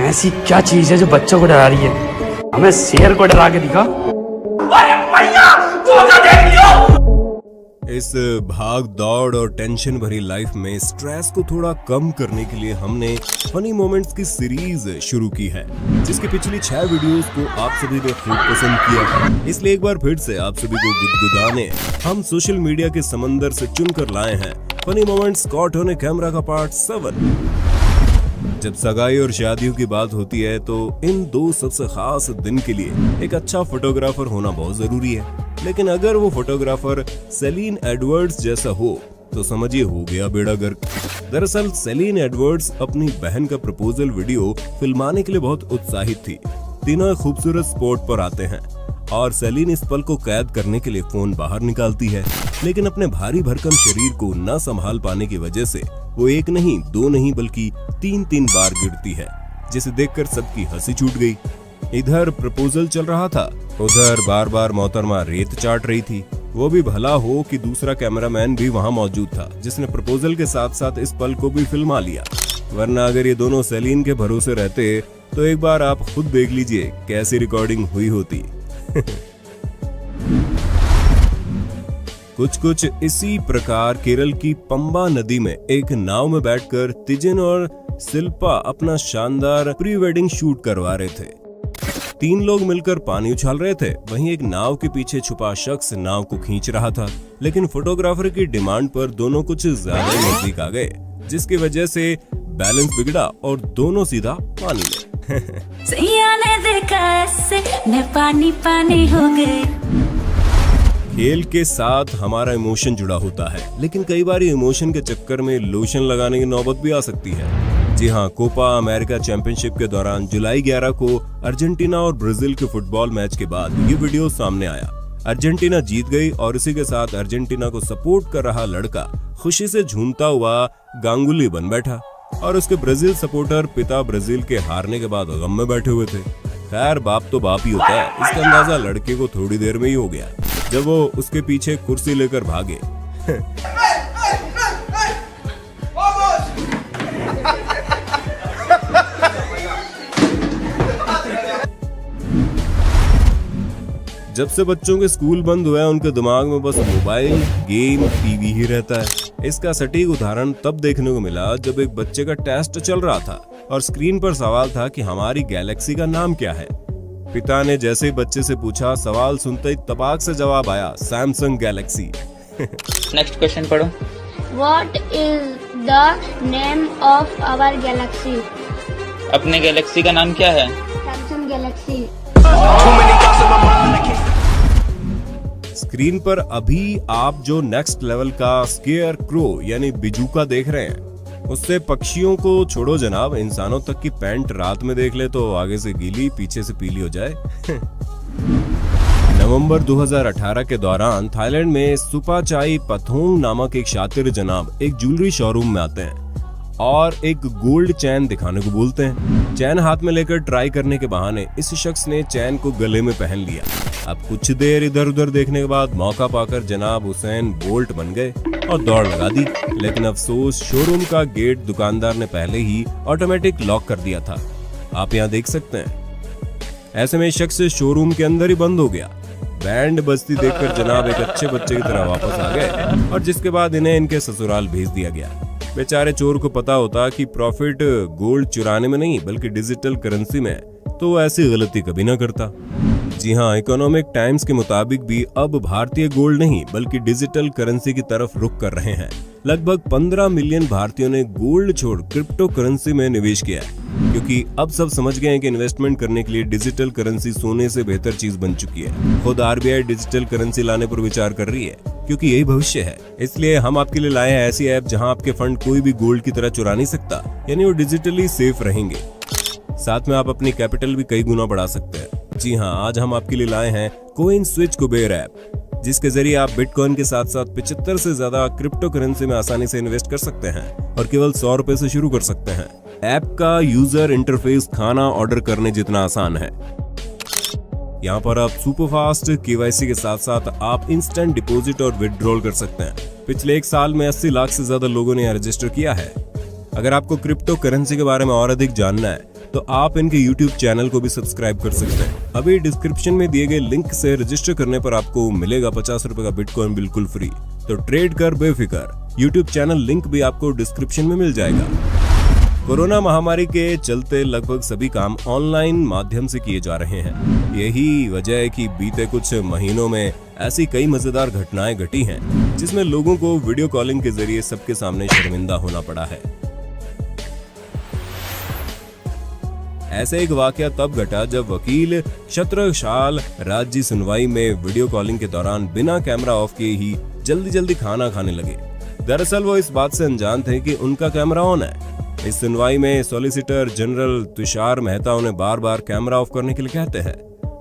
ऐसी क्या चीज है जो बच्चों को डरा रही है? हमें शेर को डरा के दिखा। इस भाग दौड़ और टेंशन भरी लाइफ में स्ट्रेस को थोड़ा कम करने के लिए हमने फनी मोमेंट्स की सीरीज शुरू की है, जिसकी पिछली 6 वीडियोस को आप सभी ने खूब पसंद किया। इसलिए एक बार फिर से आप सभी को गुदगुदाने हम सोशल मीडिया के समंदर से चुनकर लाए हैं funny moments caught on camera का पार्ट 7। जब सगाई और शादियों की बात होती है तो इन दो सबसे खास दिन के लिए एक अच्छा फोटोग्राफर होना बहुत जरूरी है। लेकिन अगर वो फोटोग्राफर सेलिन एडवर्ड्स जैसा हो तो समझिए हो गया बेड़ा गर्क। दरअसल सेलिन एडवर्ड्स अपनी बहन का प्रपोजल वीडियो फिल्माने के लिए बहुत उत्साहित थी। तीनों खूबसूरत स्पॉट पर आते हैं और सेलिन इस पल को कैद करने के लिए फोन बाहर निकालती है, लेकिन अपने भारी भरकम शरीर को न संभाल पाने की वजह से वो एक नहीं, दो नहीं बल्कि 3 बार गिरती है, जिसे देखकर सबकी हंसी छूट गई। इधर प्रपोजल चल रहा था, उधर बार बार मोहतरमा रेत चाट रही थी। वो भी भला हो कि दूसरा कैमरामैन भी वहाँ मौजूद था, जिसने प्रपोजल के साथ साथ इस पल को भी फिल्मा लिया। वरना अगर ये दोनों सेलिन के भरोसे रहते तो एक बार आप खुद देख लीजिए कैसी रिकॉर्डिंग हुई होती। कुछ इसी प्रकार केरल की पंबा नदी में एक नाव में बैठकर तिजन और शिल्पा अपना शानदार प्री वेडिंग शूट करवा रहे थे। 3 लोग मिलकर पानी उछाल रहे थे, वहीं एक नाव के पीछे छुपा शख्स नाव को खींच रहा था। लेकिन फोटोग्राफर की डिमांड पर दोनों कुछ ज्यादा नजदीक आ गए, जिसकी वजह से बैलेंस बिगड़ा और दोनों सीधा पानी में। पानी हो गए। खेल के साथ हमारा इमोशन जुड़ा होता है, लेकिन कई बार इमोशन के चक्कर में लोशन लगाने की नौबत भी आ सकती है। जी हाँ, कोपा अमेरिका चैंपियनशिप के दौरान जुलाई 11 को अर्जेंटीना और ब्राजील के फुटबॉल मैच के बाद ये वीडियो सामने आया। अर्जेंटीना जीत गई और इसी के साथ अर्जेंटीना को सपोर्ट कर रहा लड़का खुशी से झूमता हुआ गांगुली बन बैठा और उसके ब्राजील सपोर्टर पिता ब्राजील के हारने के बाद गम में बैठे हुए थे। खैर, बाप तो बाप ही होता है, इसका अंदाजा लड़के को थोड़ी देर में ही हो गया जब वो उसके पीछे कुर्सी लेकर भागे। जब से बच्चों के स्कूल बंद हुए हैं, उनके दिमाग में बस मोबाइल, गेम, टीवी ही रहता है। इसका सटीक उदाहरण तब देखने को मिला जब एक बच्चे का टेस्ट चल रहा था और स्क्रीन पर सवाल था कि हमारी गैलेक्सी का नाम क्या है। पिता ने जैसे ही बच्चे से पूछा, सवाल सुनते ही तपाक से जवाब आया, सैमसंग गैलेक्सी। नेक्स्ट क्वेश्चन पढ़ो। What is the name of our galaxy? अपने गैलेक्सी का नाम क्या है? Samsung Galaxy। स्क्रीन पर अभी आप जो नेक्स्ट लेवल का स्केयर क्रो यानी बिजूका देख रहे हैं, उससे पक्षियों को छोड़ो जनाब, इंसानों तक की पैंट रात में देख ले तो आगे से गीली पीछे से पीली हो जाए। नवंबर 2018 के दौरान थाईलैंड में सुपाचाई पथोंग नामक एक शातिर जनाब एक ज्वेलरी शोरूम में आते हैं और एक गोल्ड चैन दिखाने को बोलते हैं। चैन हाथ में लेकर ट्राई करने के बहाने इस शख्स ने चैन को गले में पहन लिया। अब कुछ देर इधर उधर देखने के बाद मौका पाकर जनाब हुसैन बोल्ट बन गए और दौड़ लगा दी। लेकिन अफसोस, शोरूम का गेट दुकानदार ने पहले ही ऑटोमेटिक लॉक कर दिया था। आप यहाँ देख सकते हैं। ऐसे में शख्स शोरूम के अंदर ही बंद हो गया। बैंड बजती देखकर जनाब एक अच्छे बच्चे की तरह वापस आ गए और जिसके बाद इन्हें इनके ससुराल भेज दिया गया। बेचारे चोर को पता होता कि प्रॉफिट गोल्ड चुराने में नहीं बल्कि डिजिटल करेंसी में, तो वो ऐसी गलती कभी ना करता। जी हाँ, इकोनॉमिक टाइम्स के मुताबिक भी अब भारतीय गोल्ड नहीं बल्कि डिजिटल करेंसी की तरफ रुख कर रहे हैं। लगभग 15 मिलियन भारतीयों ने गोल्ड छोड़ क्रिप्टो करेंसी में निवेश किया है, क्योंकि अब सब समझ गए हैं कि इन्वेस्टमेंट करने के लिए डिजिटल करेंसी सोने से बेहतर चीज बन चुकी है। खुद आरबीआई डिजिटल करेंसी लाने पर विचार कर रही है, क्योंकि यही भविष्य है। इसलिए हम आपके लिए लाए हैं ऐसी ऐप जहां आपके फंड कोई भी गोल्ड की तरह चुरा नहीं सकता, यानी वो डिजिटली सेफ रहेंगे। साथ में आप अपनी कैपिटल भी कई गुना बढ़ा सकते हैं। जी हाँ, आज हम आपके लिए लाए हैं कोइन स्विच कुबेर ऐप, जिसके जरिए आप बिटकॉइन के साथ साथ 75 से ज्यादा क्रिप्टो करेंसी में आसानी से इन्वेस्ट कर सकते हैं और केवल 100 रुपए से शुरू कर सकते हैं। ऐप का यूजर इंटरफेस खाना ऑर्डर करने जितना आसान है। यहाँ पर आप सुपरफास्ट केवाईसी के साथ साथ आप इंस्टेंट डिपॉजिट और विड्रॉल कर सकते हैं। पिछले 1 साल में 80 लाख से ज्यादा लोगों ने रजिस्टर किया है। अगर आपको क्रिप्टो करेंसी के बारे में और अधिक जानना है तो आप इनके YouTube चैनल को भी सब्सक्राइब कर सकते हैं। अभी डिस्क्रिप्शन में दिए गए लिंक से रजिस्टर करने पर आपको मिलेगा 50 रुपए का बिटकॉइन बिल्कुल फ्री। तो ट्रेड कर बेफिक्र। YouTube चैनल लिंक भी आपको डिस्क्रिप्शन में मिल जाएगा। कोरोना महामारी के चलते लगभग सभी काम ऑनलाइन माध्यम से किए जा रहे हैं। यही वजह है कि बीते कुछ महीनों में ऐसी कई मजेदार घटनाएं घटी हैं जिसमें लोगों को वीडियो कॉलिंग के जरिए सबके सामने शर्मिंदा होना पड़ा है। ऐसे एक वाकया तब घटा जब वकील छत्रसाल राज्य सुनवाई में वीडियो कॉलिंग के दौरान बिना कैमरा ऑफ किए ही जल्दी जल्दी खाना खाने लगे। दरअसल वो इस बात से अनजान थे कि उनका कैमरा ऑन है। इस सुनवाई में सॉलिसिटर जनरल तुषार मेहता उन्हें बार बार कैमरा ऑफ करने के लिए कहते हैं।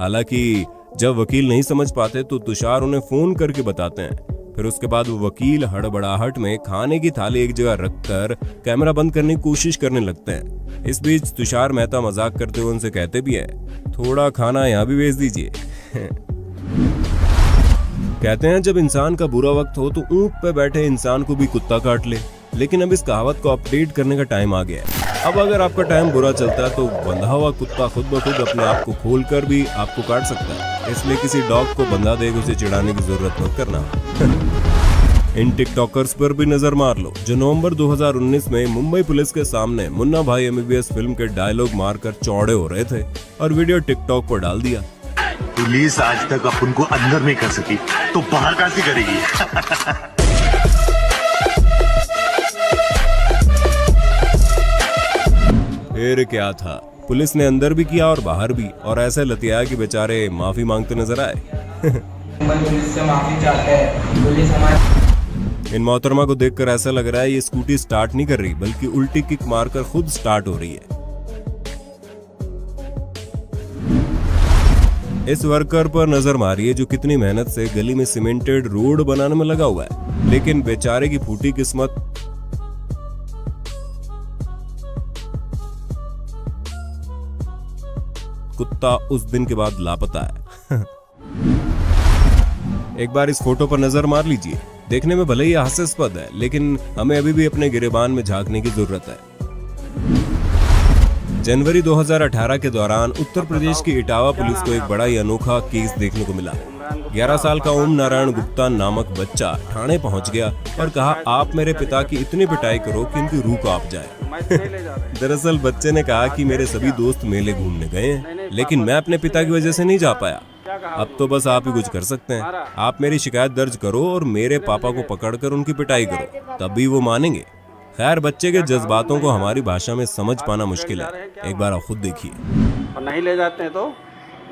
हालांकि जब वकील नहीं समझ पाते तो तुषार उन्हें फोन करके बताते हैं। फिर उसके बाद वो वकील हड़बड़ाहट में खाने की थाली एक जगह रखकर कैमरा बंद करने की कोशिश करने लगते हैं। इस बीच तुषार मेहता मजाक करते हुए उनसे कहते भी हैं, थोड़ा खाना यहाँ भी भेज दीजिए। कहते हैं जब इंसान का बुरा वक्त हो तो ऊंट पे बैठे इंसान को भी कुत्ता काट ले। लेकिन अब इस कहावत को अपडेट करने का टाइम आ गया है। अब अगर आपका टाइम बुरा चलता है तो बंधा हुआ कुत्ता खुद ब खुद अपने आप को खोलकर भी आपको काट सकता है। इसलिए किसी डॉग को बंधा देकर उसे चिढ़ाने की जरूरत मत करना। इन टिकटॉकर्स पर भी नजर मार लो जो नवंबर 2019 में मुंबई पुलिस के सामने मुन्ना भाई MBBS फिल्म के डायलॉग मारकर चौड़े हो रहे थे और वीडियो टिकटॉक पर डाल दिया। पुलिस आज तक अपन को अंदर नहीं कर सकी तो बाहर कैसे करेगी। फिर क्या था, पुलिस ने अंदर भी किया और बाहर भी, और ऐसे लतियाया कि बेचारे माफी मांगते नजर आए। पुलिस से माफी चाहते हैं। पुलिस हमारे इन मोहतरमा को देखकर ऐसा लग रहा है ये स्कूटी स्टार्ट नहीं कर रही बल्कि उल्टी किक मारकर खुद स्टार्ट हो रही है। इस वर्कर पर नजर मारिए जो कितनी मेहनत से गली में सीमेंटेड रोड बनाने में लगा हुआ है, लेकिन बेचारे की फूटी किस्मत। कुत्ता उस दिन के बाद लापता है। एक बार इस फोटो पर नजर मार लीजिए। देखने में भले ही हास्यास्पद है लेकिन हमें अभी भी अपने गिरेबान में झांकने की जरूरत है। जनवरी 2018 के दौरान उत्तर प्रदेश की इटावा पुलिस को एक बड़ा ही अनोखा केस देखने को मिला। 11 साल का ओम नारायण गुप्ता नामक बच्चा थाने पहुंच गया और कहा, आप मेरे पिता की इतनी पिटाई करो कि इनकी रूह कांप जाए। दरअसल बच्चे ने कहा कि मेरे सभी दोस्त मेले घूमने गए हैं लेकिन मैं अपने पिता की वजह से नहीं जा पाया। अब तो बस आप ही कुछ कर सकते हैं। आप मेरी शिकायत दर्ज करो और मेरे पापा को पकड़कर उनकी पिटाई करो, तभी वो मानेंगे। खैर, बच्चे के जज्बातों को हमारी भाषा में समझ पाना मुश्किल है। एक बार आप खुद देखिए। और नहीं ले जाते हैं तो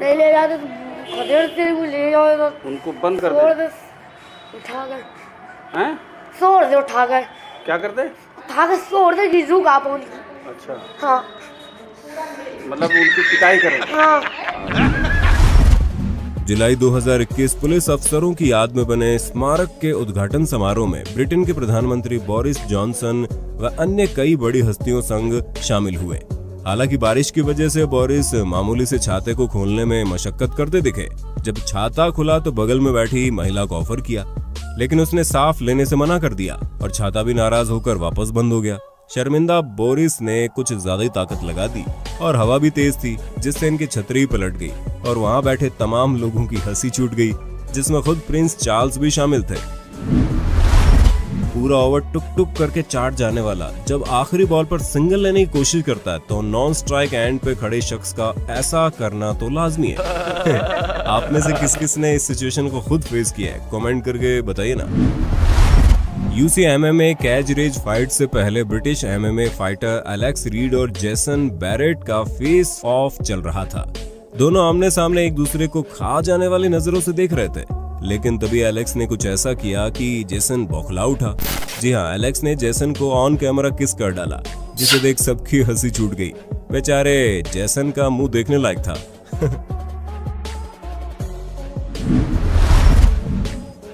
नहीं ले जाते तो खदेड़ तेरे को ले जाओ तो उनको बंद कर छोड़ दे। दे, उठा कर हैं? छोड़ दे, उठा कर क्या करते? उठा कर छोड़ दे, गिजू का पहुंच। अच्छा, हाँ मतलब उनकी पिटाई करें। हाँ। जुलाई 2021 पुलिस अफसरों की याद में बने स्मारक के उद्घाटन समारोह में ब्रिटेन के प्रधानमंत्री बोरिस जॉनसन व अन्य कई बड़ी हस्तियों संग शामिल हुए। हालांकि बारिश की वजह से बोरिस मामूली से छाते को खोलने में मशक्कत करते दिखे। जब छाता खुला तो बगल में बैठी महिला को ऑफर किया, लेकिन उसने साफ लेने से मना कर दिया और छाता भी नाराज होकर वापस बंद हो गया। शर्मिंदा बोरिस ने कुछ ज्यादा ही ताकत लगा दी और हवा भी तेज थी जिससे इनकी छतरी पलट गई और वहां बैठे तमाम लोगों की हंसी छूट गई, जिसमें खुद प्रिंस चार्ल्स भी शामिल थे। पूरा ओवर टुक टुक करके चाट जाने वाला जब आखिरी बॉल पर सिंगल लेने की कोशिश करता है तो नॉन स्ट्राइक एंड पे खड़े शख्स का ऐसा करना तो लाजमी है। आप में से किस किस ने इस सिचुएशन को खुद फेस किया है, कमेंट करके बताइए ना। यूसी MMA कैच रेज फाइट से पहले British MMA fighter Alex Reed और जेसन बैरेट का फेस ऑफ चल रहा था। दोनों आमने सामने एक दूसरे को खा जाने वाली नजरों से देख रहे थे, लेकिन तभी एलेक्स ने कुछ ऐसा किया कि जेसन बौखला उठा। जी हाँ, एलेक्स ने जेसन को ऑन कैमरा किस कर डाला, जिसे देख सबकी हंसी छूट गई। बेचारे जेसन का मुंह देखने लायक था।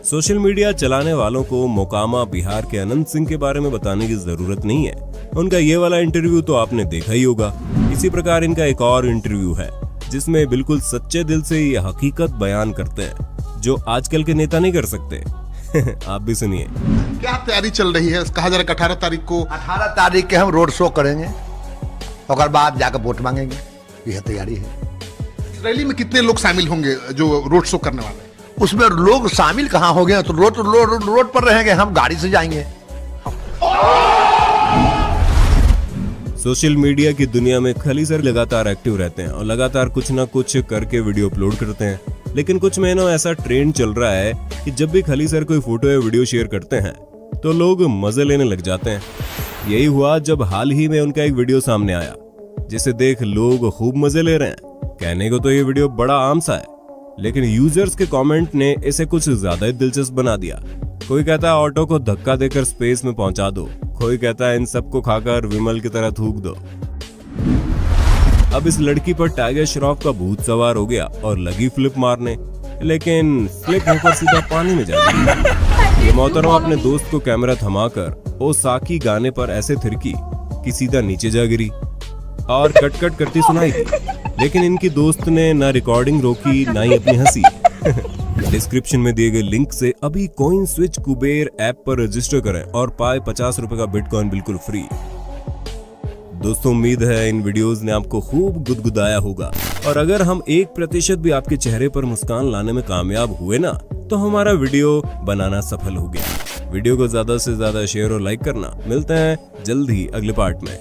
सोशल मीडिया चलाने वालों को मोकामा बिहार के अनंत सिंह के बारे में बताने की जरूरत नहीं है। उनका ये वाला इंटरव्यू तो आपने देखा ही होगा। इसी प्रकार इनका एक और इंटरव्यू है जिसमें बिल्कुल सच्चे दिल से ये हकीकत बयान करते हैं जो आजकल के नेता नहीं कर सकते। आप भी सुनिए। क्या तैयारी चल रही है? कहा जा रहा है 18 तारीख को 18 तारीख के हम रोड शो करेंगे और बाद जाकर वोट मांगेंगे। यह तैयारी है। रैली में कितने लोग शामिल होंगे जो रोड शो करने वाले हैं? उसमें लोग शामिल कहाँ हो गए, तो रोड पर रहेंगे, हम गाड़ी से जाएंगे। सोशल मीडिया की दुनिया में खली सर लगातार एक्टिव रहते हैं और लगातार कुछ ना कुछ करके वीडियो अपलोड करते हैं। लेकिन कुछ महीनों ऐसा ट्रेंड चल रहा है कि जब भी खली सर कोई फोटो या वीडियो शेयर करते हैं तो लोग मजे लेने लग जाते हैं। यही हुआ जब हाल ही में उनका एक वीडियो सामने आया जिसे देख लोग खूब मजे ले रहे हैं। कहने को तो ये वीडियो बड़ा आम सा है, लेकिन यूजर्स के कमेंट ने इसे कुछ ज्यादा ही दिलचस्प बना दिया। कोई कहता है ऑटो को धक्का देकर स्पेस में पहुंचा दो, कोई कहता है इन सबको खाकर विमल की तरह थूक दो। अब इस लड़की पर टाइगर श्रॉफ का भूत सवार हो गया और लगी फ्लिप मारने, लेकिन फ्लिप होकर सीधा पानी में जा गई। ये मोहतरमा अपने दोस्त को कैमरा थमाकर ओ साकी गाने पर ऐसे थिरकी कि सीधा नीचे जा गिरी और कट करती सुनाई दी। लेकिन इनकी दोस्त ने ना रिकॉर्डिंग रोकी ना ही अपनी हंसी। डिस्क्रिप्शन में दिए गए लिंक से अभी कॉइन स्विच कुबेर ऐप पर रजिस्टर करें और पाए 50 रुपए का बिटकॉइन बिल्कुल फ्री। दोस्तों, उम्मीद है इन वीडियोस ने आपको खूब गुदगुदाया होगा, और अगर हम 1% भी आपके चेहरे पर मुस्कान लाने में कामयाब हुए ना, तो हमारा वीडियो बनाना सफल हो गया। वीडियो को ज्यादा से ज्यादा शेयर और लाइक करना। मिलते हैं जल्द ही अगले पार्ट में।